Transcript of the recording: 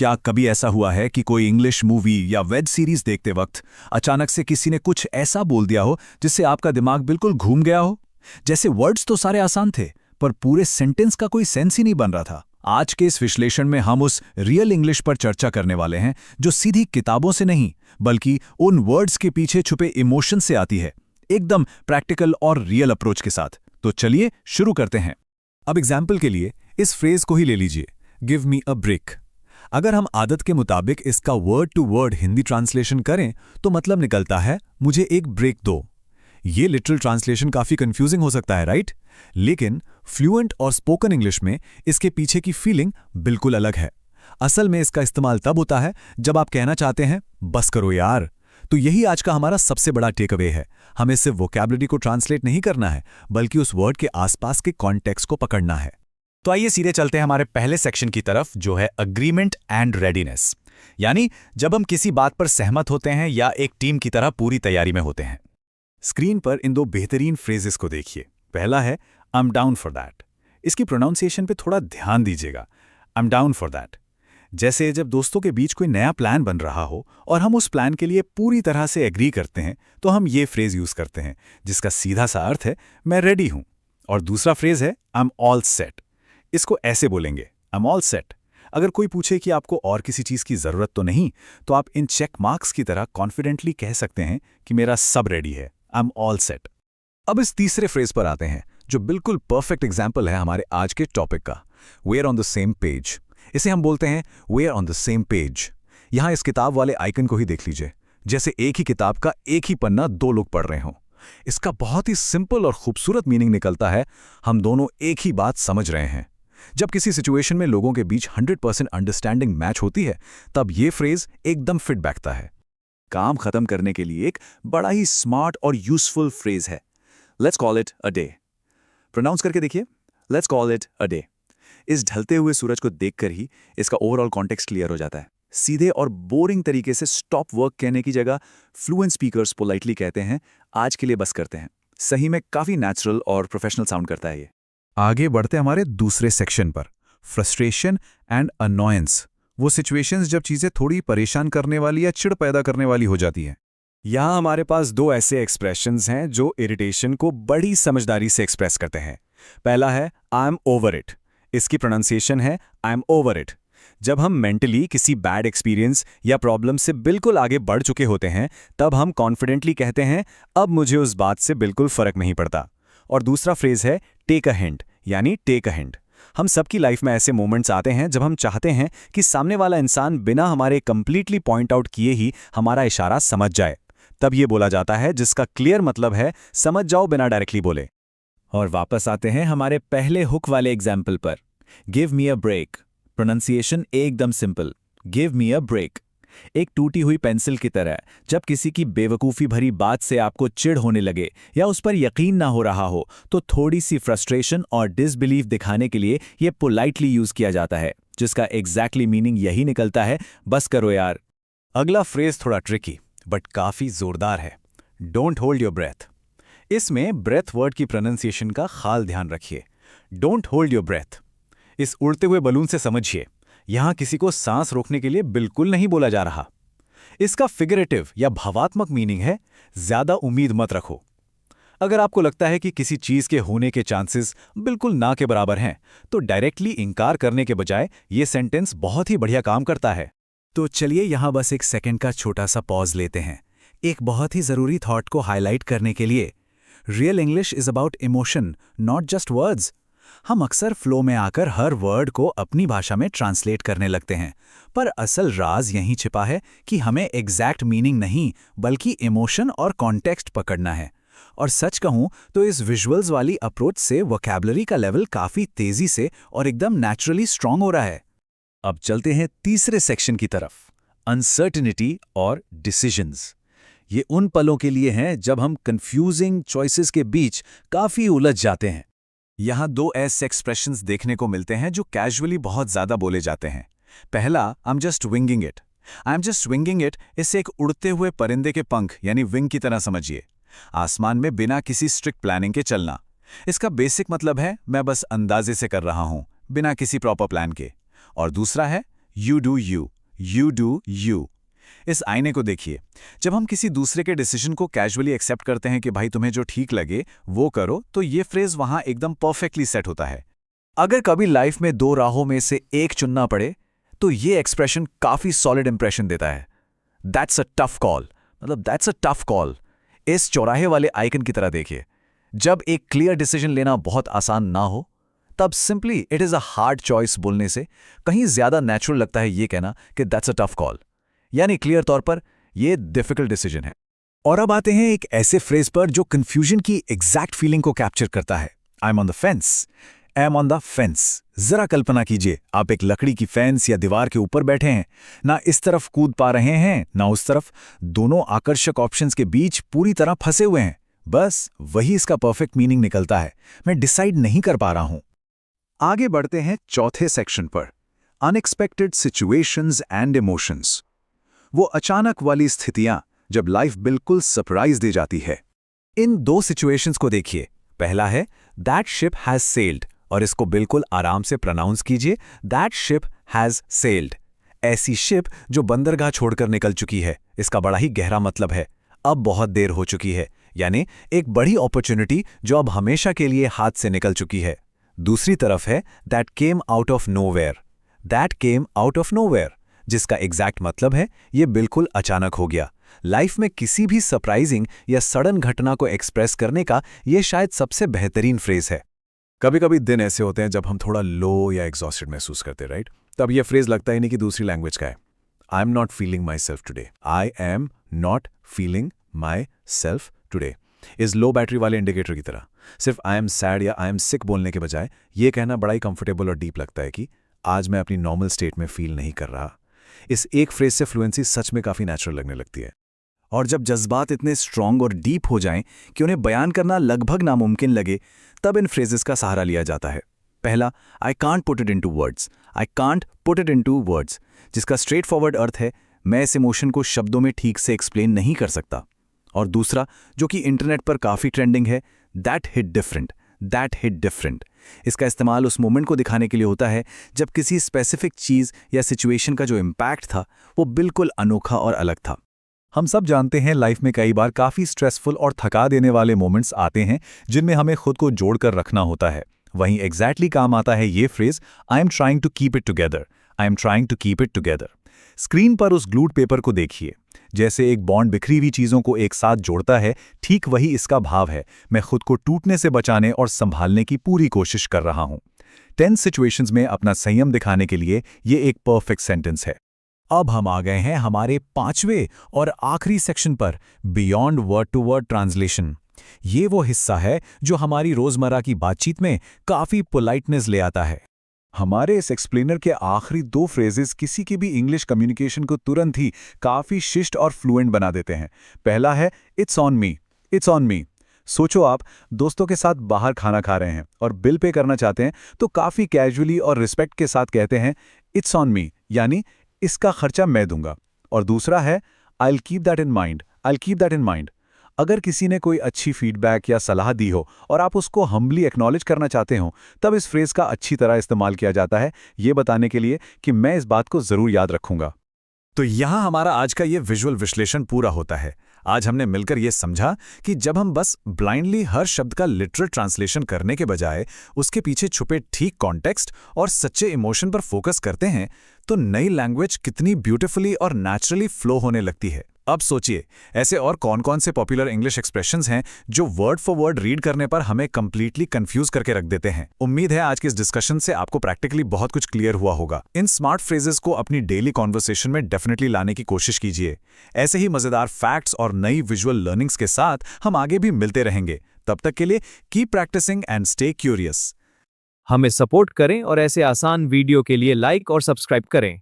क्या कभी ऐसा हुआ है कि कोई इंग्लिश मूवी या वेब सीरीज देखते वक्त अचानक से किसी ने कुछ ऐसा बोल दिया हो जिससे आपका दिमाग बिल्कुल घूम गया हो? जैसे वर्ड्स तो सारे आसान थे, पर पूरे सेंटेंस का कोई सेंस ही नहीं बन रहा था। आज के इस विश्लेषण में हम उस रियल इंग्लिश पर चर्चा करने वाले हैं जो सीधी किताबों से नहीं, बल्कि उन वर्ड्स के पीछे छुपे इमोशन से आती है, एकदम प्रैक्टिकल और रियल अप्रोच के साथ। तो चलिए शुरू करते हैं। अब एग्जाम्पल के लिए इस फ्रेज को ही ले लीजिए, गिव मी अ ब्रेक। अगर हम आदत के मुताबिक इसका word to word Hindi translation करें तो मतलब निकलता है मुझे एक ब्रेक दो। ये लिटरल ट्रांसलेशन काफी कंफ्यूजिंग हो सकता है, राइट? लेकिन फ्लुएंट और स्पोकन इंग्लिश में इसके पीछे की फीलिंग बिल्कुल अलग है। असल में इसका इस्तेमाल तब होता है जब आप कहना चाहते हैं बस करो यार। तो यही आज का हमारा सबसे बड़ा टेक अवे है। हमें सिर्फ वोकैबुलरी को ट्रांसलेट नहीं करना है, बल्कि उस वर्ड के आसपास के कॉन्टेक्स्ट को पकड़ना है। तो आइए सीधे चलते हैं हमारे पहले सेक्शन की तरफ, जो है अग्रीमेंट एंड रेडीनेस। यानी जब हम किसी बात पर सहमत होते हैं या एक टीम की तरह पूरी तैयारी में होते हैं। स्क्रीन पर इन दो बेहतरीन फ्रेजेस को देखिए। पहला है I am down for that. इसकी प्रोनाउंसिएशन पे थोड़ा ध्यान दीजिएगा। I am down for that. जैसे जब दोस्तों के बीच कोई नया प्लान बन रहा हो और हम उस प्लान के लिए पूरी तरह से एग्री करते हैं, तो हम ये फ्रेज यूज करते हैं, जिसका सीधा सा अर्थ है मैं रेडी हूं। और दूसरा फ्रेज है आई एम ऑल सेट। इसको ऐसे बोलेंगे, आई एम ऑल सेट। अगर कोई पूछे कि आपको और किसी चीज की जरूरत तो नहीं, तो आप इन चेक मार्क्स की तरह कॉन्फिडेंटली कह सकते हैं कि मेरा सब रेडी है, आई एम ऑल सेट। अब इस तीसरे फ्रेज पर आते हैं, जो बिल्कुल परफेक्ट एग्जाम्पल है हमारे आज के टॉपिक का, we are on the same page. इसे हम बोलते हैं we are on the same page. यहां इस किताब वाले आइकन को ही देख लीजिए, जैसे एक ही किताब का एक ही पन्ना दो लोग पढ़ रहे हों। इसका बहुत ही सिंपल और खूबसूरत मीनिंग निकलता है, हम दोनों एक ही बात समझ रहे हैं। जब किसी सिचुएशन में लोगों के बीच 100% अंडरस्टैंडिंग मैच होती है, तब यह फ्रेज एकदम फिट बैठता है। काम खत्म करने के लिए एक बड़ा ही स्मार्ट और यूजफुल फ्रेज है, let's call it a day. Pronounce करके देखिए, let's call it a day. इस ढलते हुए सूरज को देखकर ही इसका ओवरऑल कॉन्टेक्स्ट क्लियर हो जाता है। सीधे और बोरिंग तरीके से स्टॉप वर्क कहने की जगह फ्लुएंट स्पीकर्स पोलाइटली कहते हैं आज के लिए बस करते हैं। सही में काफी नेचुरल और प्रोफेशनल साउंड करता है ये। आगे बढ़ते हमारे दूसरे सेक्शन पर, फ्रस्ट्रेशन एंड अनॉयंस। वो सिचुएशंस जब चीजें थोड़ी परेशान करने वाली या चिढ़ पैदा करने वाली हो जाती हैं। यहां हमारे पास दो ऐसे एक्सप्रेशंस हैं जो इरिटेशन को बड़ी समझदारी से एक्सप्रेस करते हैं। पहला है आई एम ओवर इट। इसकी प्रोनाउंसिएशन है आई एम ओवर इट। जब हम मेंटली किसी बैड एक्सपीरियंस या प्रॉब्लम से बिल्कुल आगे बढ़ चुके होते हैं, तब हम कॉन्फिडेंटली कहते हैं अब मुझे उस बात से बिल्कुल फर्क नहीं पड़ता। और दूसरा फ्रेज है टेक अ हिंट, यानी टेक अ हिंट। हम सबकी लाइफ में ऐसे मोमेंट्स आते हैं जब हम चाहते हैं कि सामने वाला इंसान बिना हमारे कंप्लीटली पॉइंट आउट किए ही हमारा इशारा समझ जाए। तब ये बोला जाता है, जिसका क्लियर मतलब है समझ जाओ बिना डायरेक्टली बोले। और वापस आते हैं हमारे पहले हुक वाले एग्जाम्पल पर, give me a break. Pronunciation एकदम simple, give me a break. एक टूटी हुई पेंसिल की तरह, जब किसी की बेवकूफ़ी भरी बात से आपको चिढ़ होने लगे या उस पर यकीन ना हो रहा हो, तो थोड़ी सी फ्रस्ट्रेशन और डिसबिलीफ दिखाने के लिए ये पोलाइटली यूज किया जाता है, जिसका एग्जैक्टली मीनिंग यही निकलता है बस करो यार। अगला फ्रेज थोड़ा ट्रिकी बट काफी जोरदार है, डोंट होल्ड योर ब्रेथ। इसमें ब्रेथ वर्ड की प्रोनाउंसिएशन का खास ध्यान रखिए। Don't hold your breath. इस उड़ते हुए बलून से समझिए, यहां किसी को सांस रोकने के लिए बिल्कुल नहीं बोला जा रहा। इसका फिगरेटिव या भावात्मक मीनिंग है ज्यादा उम्मीद मत रखो। अगर आपको लगता है कि किसी चीज के होने के चांसेस बिल्कुल ना के बराबर हैं, तो डायरेक्टली इंकार करने के बजाय यह सेंटेंस बहुत ही बढ़िया काम करता है। तो चलिए यहां बस एक सेकंड का छोटा सा पॉज लेते हैं, एक बहुत ही जरूरी थॉट को हाईलाइट करने के लिए। Real English is about emotion, not just words. हम अक्सर फ्लो में आकर हर वर्ड को अपनी भाषा में ट्रांसलेट करने लगते हैं, पर असल राज यहीं छिपा है कि हमें एग्जैक्ट मीनिंग नहीं, बल्कि इमोशन और कॉन्टेक्स्ट पकड़ना है। और सच कहूं तो इस विजुअल्स वाली अप्रोच से वोकैबुलरी का लेवल काफी तेजी से और एकदम नेचुरली स्ट्रांग हो रहा है। अब चलते हैं तीसरे सेक्शन की तरफ, अनसर्टेनिटी और डिसीजंस। ये उन पलों के लिए हैं जब हम कंफ्यूजिंग चॉइसेस के बीच काफी उलझ जाते हैं। यहां दो ऐसे एक्सप्रेशंस देखने को मिलते हैं जो कैजुअली बहुत ज्यादा बोले जाते हैं। पहला, I am just winging it. I am just winging it, इसे एक उड़ते हुए परिंदे के पंख यानी विंग की तरह समझिए। आसमान में बिना किसी स्ट्रिक्ट प्लानिंग के चलना। इसका बेसिक मतलब है मैं बस अंदाजे से कर रहा हूं, बिना किसी प्रॉपर प्लान के। और दूसरा है you do you, you do you. इस आईने को देखिए। जब हम किसी दूसरे के डिसीजन को कैजुअली एक्सेप्ट करते हैं कि भाई तुम्हें जो ठीक लगे वो करो, तो ये फ्रेज वहां एकदम परफेक्टली सेट होता है। अगर कभी लाइफ में दो राहों में से एक चुनना पड़े तो ये एक्सप्रेशन काफी सॉलिड इंप्रेशन देता है। दैट्स अ टफ कॉल, मतलब दैट्स अ टफ कॉल। इस चौराहे वाले आइकन की तरह देखिए। जब एक क्लियर डिसीजन लेना बहुत आसान ना हो, तब simply it is a hard choice बोलने से कहीं ज्यादा नेचुरल लगता है ये कहना कि दैट्स अ टफ कॉल, यानी क्लियर तौर पर ये डिफिकल्ट डिसीजन है। और अब आते हैं एक ऐसे फ्रेज पर जो कंफ्यूजन की एग्जैक्ट फीलिंग को कैप्चर करता है। I am on the fence. I am on the fence. जरा कल्पना कीजिए, आप एक लकड़ी की फेंस या दीवार के ऊपर बैठे हैं, ना इस तरफ कूद पा रहे हैं ना उस तरफ, दोनों आकर्षक ऑप्शंस के बीच पूरी तरह फंसे हुए हैं। बस वही इसका परफेक्ट मीनिंग निकलता है, मैं डिसाइड नहीं कर पा रहा हूं। आगे बढ़ते हैं चौथे सेक्शन पर, अनएक्सपेक्टेड सिचुएशंस एंड इमोशंस। वो अचानक वाली स्थितियां जब लाइफ बिल्कुल सरप्राइज दे जाती है। इन दो सिचुएशंस को देखिए। पहला है दैट शिप हैज सेल्ड, और इसको बिल्कुल आराम से प्रोनाउंस कीजिए, दैट शिप हैज सेल्ड। ऐसी शिप जो बंदरगाह छोड़कर निकल चुकी है, इसका बड़ा ही गहरा मतलब है अब बहुत देर हो चुकी है, यानी एक बड़ी अपॉर्चुनिटी जो अब हमेशा के लिए हाथ से निकल चुकी है। दूसरी तरफ है that came out of nowhere. That came out of nowhere, जिसका एग्जैक्ट मतलब है ये बिल्कुल अचानक हो गया। लाइफ में किसी भी सरप्राइजिंग या सडन घटना को एक्सप्रेस करने का ये शायद सबसे बेहतरीन फ्रेज है। कभी कभी दिन ऐसे होते हैं जब हम थोड़ा लो या एग्जॉस्टेड महसूस करते हैं, राइट? तब ये फ्रेज लगता ही नहीं कि दूसरी लैंग्वेज का है। I am not feeling my self today. I am not feeling my self today is low battery वाले इंडिकेटर की तरह। सिर्फ आई एम सैड या आई एम सिक बोलने के बजाय ये कहना बड़ा ही कंफर्टेबल और डीप लगता है कि आज मैं अपनी नॉर्मल स्टेट में फील नहीं कर रहा। इस एक फ्रेज से फ्लुएंसी सच में काफ़ी नेचुरल लगने लगती है। और जब जज्बात इतने स्ट्रांग और डीप हो जाएं कि उन्हें बयान करना लगभग नामुमकिन लगे, तब इन फ्रेजेस का सहारा लिया जाता है। पहला, I can't put it into words. I can't put it into words, जिसका स्ट्रेट फॉरवर्ड अर्थ है मैं इस इमोशन को शब्दों में ठीक से एक्सप्लेन नहीं कर सकता। और दूसरा, जो कि इंटरनेट पर काफ़ी ट्रेंडिंग है, that hit different. That hit different, इसका इस्तेमाल उस मोमेंट को दिखाने के लिए होता है जब किसी स्पेसिफिक चीज़ या सिचुएशन का जो इम्पैक्ट था वो बिल्कुल अनोखा और अलग था। हम सब जानते हैं लाइफ में कई बार काफ़ी स्ट्रेसफुल और थका देने वाले मोमेंट्स आते हैं जिनमें हमें खुद को जोड़कर रखना होता है। वहीं एग्जैक्टली काम आता है ये phrase, I am trying to keep it together. I am trying to keep it together. Screen पर उस ग्लूड पेपर को देखिए। जैसे एक बॉन्ड बिखरी हुई चीज़ों को एक साथ जोड़ता है, ठीक वही इसका भाव है। मैं खुद को टूटने से बचाने और संभालने की पूरी कोशिश कर रहा हूं। टेंस सिचुएशंस में अपना संयम दिखाने के लिए ये एक परफेक्ट सेंटेंस है। अब हम आ गए हैं हमारे पांचवें और आखिरी सेक्शन पर, beyond word to word translation. ये वो हिस्सा है जो हमारी रोजमर्रा की बातचीत में काफी पोलाइटनेस ले आता है। हमारे इस एक्सप्लेनर के आखिरी दो फ्रेजेस किसी की भी इंग्लिश कम्युनिकेशन को तुरंत ही काफी शिष्ट और फ्लुएंट बना देते हैं। पहला है it's on me. It's on me. सोचो आप दोस्तों के साथ बाहर खाना खा रहे हैं और बिल पे करना चाहते हैं तो काफी कैजुअली और रिस्पेक्ट के साथ कहते हैं इट्स ऑन मी, यानी इसका खर्चा मैं दूंगा। और दूसरा है I will keep that in mind. I will keep that in mind. अगर किसी ने कोई अच्छी फीडबैक या सलाह दी हो और आप उसको हम्बली एक्नॉलेज करना चाहते हो, तब इस फ्रेज का अच्छी तरह इस्तेमाल किया जाता है, ये बताने के लिए कि मैं इस बात को जरूर याद रखूंगा। तो यहां हमारा आज का ये विजुअल विश्लेषण पूरा होता है। आज हमने मिलकर ये समझा कि जब हम बस ब्लाइंडली हर शब्द का लिटरल ट्रांसलेशन करने के बजाय उसके पीछे छुपे ठीक कॉन्टेक्स्ट और सच्चे इमोशन पर फोकस करते हैं, तो नई लैंग्वेज कितनी ब्यूटीफुली और नेचुरली फ्लो होने लगती है। अब सोचिए, ऐसे और कौन-कौन से पॉपुलर इंग्लिश एक्सप्रेशंस हैं जो वर्ड फॉर वर्ड रीड करने पर हमें कंप्लीटली कंफ्यूज करके रख देते हैं। उम्मीद है आज के इस डिस्कशन से आपको प्रैक्टिकली बहुत कुछ क्लियर हुआ होगा। इन स्मार्ट फ्रेजेस को अपनी डेली कॉन्वर्सेशन में डेफिनेटली लाने की कोशिश कीजिए। ऐसे ही मजेदार फैक्ट्स और नई विजुअल लर्निंग्स के साथ हम आगे भी मिलते रहेंगे। तब तक के लिए keep practising and stay curious. हमें सपोर्ट करें और ऐसे आसान वीडियो के लिए लाइक और सब्सक्राइब करें।